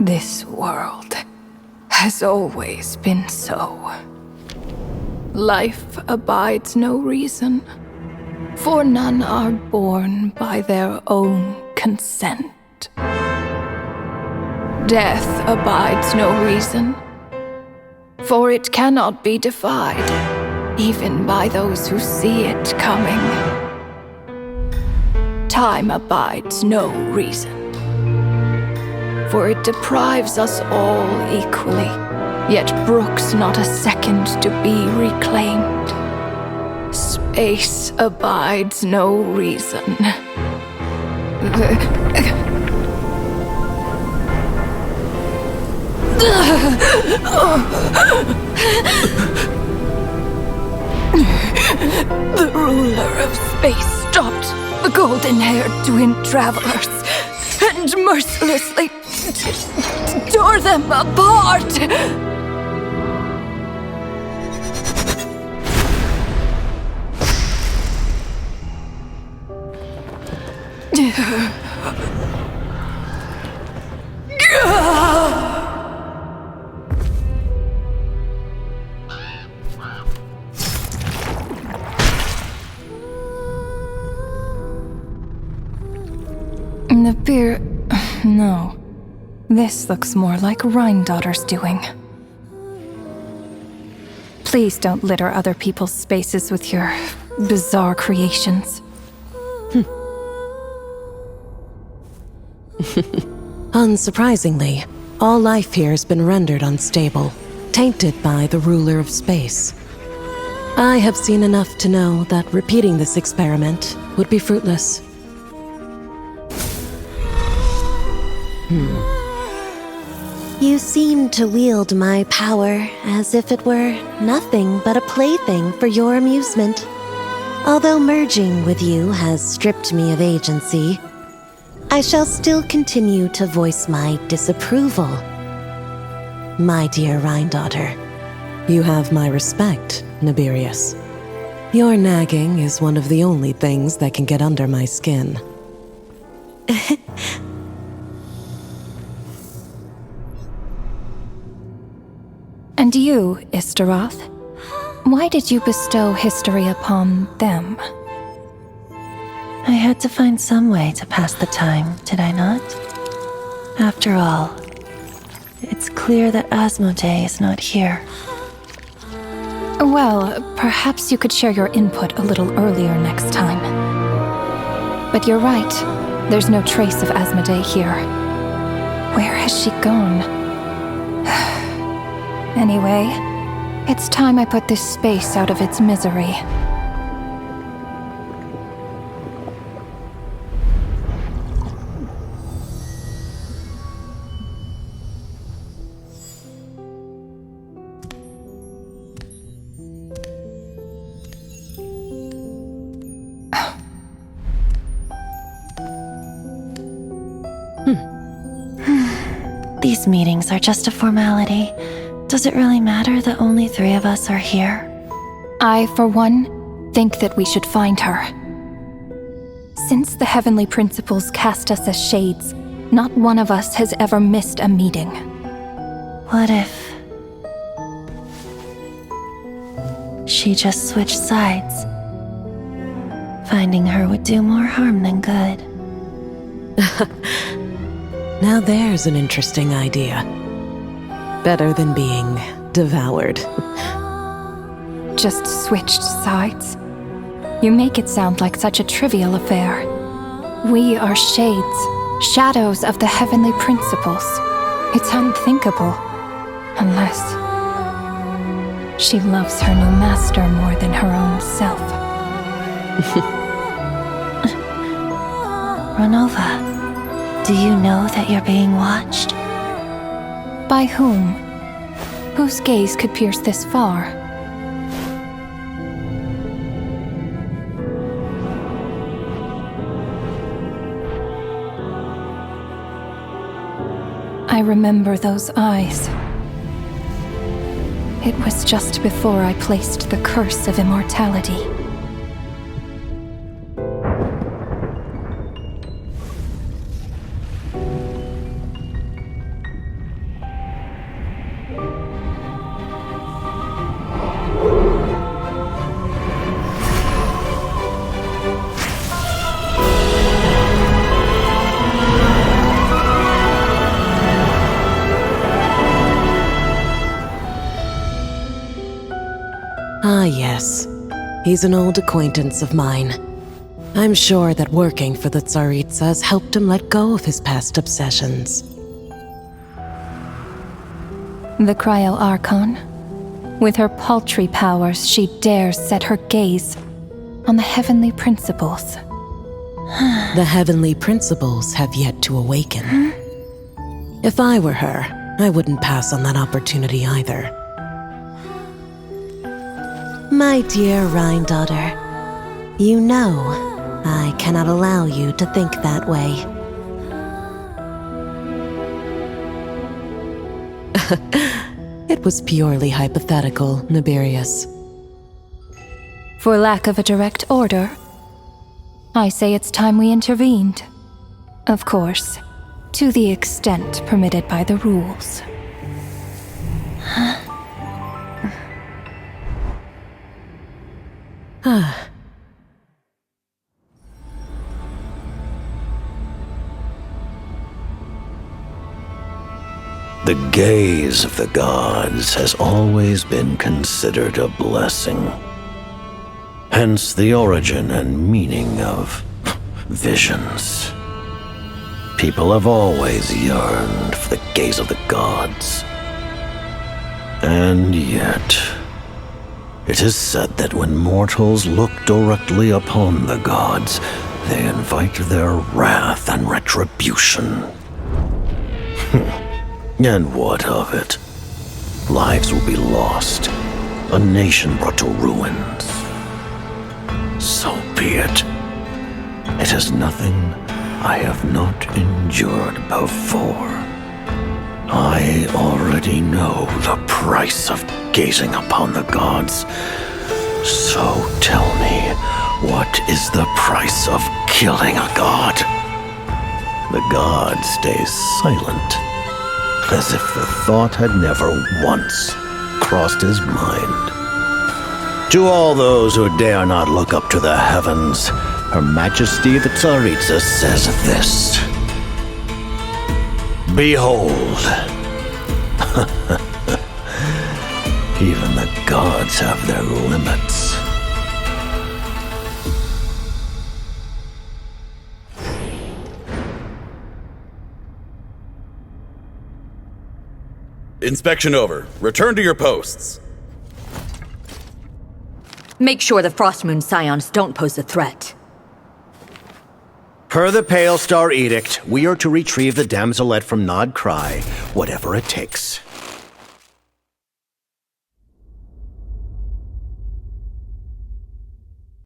This world has always been so. Life abides no reason, for none are born by their own consent. Death abides no reason, for it cannot be defied, even by those who see it coming. Time abides no reason, for it deprives us all equally, yet brooks not a second to be reclaimed. Space abides no reason. The ruler of space stopped the golden-haired twin travelers and mercilessly tore them apart. The beer... No. This looks more like Rhine-daughter's doing. Please don't litter other people's spaces with your bizarre creations. Unsurprisingly, all life here has been rendered unstable, tainted by the ruler of space. I have seen enough to know that repeating this experiment would be fruitless. You seem to wield my power as if it were nothing but a plaything for your amusement. Although merging with you has stripped me of agency, I shall still continue to voice my disapproval. My dear Rhine-daughter. You have my respect, Nibirius. Your nagging is one of the only things that can get under my skin. And you, Istaroth? Why did you bestow history upon them? I had to find some way to pass the time, did I not? After all, it's clear that Asmodee is not here. Well, perhaps you could share your input a little earlier next time. But you're right. There's no trace of Asmodee here. Where has she gone? Anyway, it's time I put this space out of its misery. These meetings are just a formality. Does it really matter that only 3 of us are here? I, for one, think that we should find her. Since the heavenly principles cast us as shades, not one of us has ever missed a meeting. What if she just switched sides? Finding her would do more harm than good. Now there's an interesting idea. Better than being devoured. Just switched sides? You make it sound like such a trivial affair. We are shades, shadows of the heavenly principles. It's unthinkable. Unless she loves her new master more than her own self. Renova, do you know that you're being watched? By whom? Whose gaze could pierce this far? I remember those eyes. It was just before I placed the curse of immortality. Yes, he's an old acquaintance of mine. I'm sure that working for the Tsaritsa has helped him let go of his past obsessions. The Cryo-Archon. With her paltry powers, she dares set her gaze on the heavenly principles. The heavenly principles have yet to awaken. If I were her, I wouldn't pass on that opportunity either. My dear Rhine daughter, you know I cannot allow you to think that way. It was purely hypothetical, Nibirius. For lack of a direct order, I say it's time we intervened. Of course, to the extent permitted by the rules. The gaze of the gods has always been considered a blessing. Hence the origin and meaning of visions. People have always yearned for the gaze of the gods. And yet, it is said that when mortals look directly upon the gods, they invite their wrath and retribution. And what of it? Lives will be lost, a nation brought to ruins. So be it. It is nothing I have not endured before. I already know the price of gazing upon the gods. So tell me, what is the price of killing a god? The god stays silent, as if the thought had never once crossed his mind. To all those who dare not look up to the heavens, Her Majesty the Tsaritsa says this. Behold, even the gods have their limits. Inspection over. Return to your posts. Make sure the Frostmoon Scions don't pose a threat. Per the Pale Star Edict, we are to retrieve the damselette from Nod Cry, whatever it takes.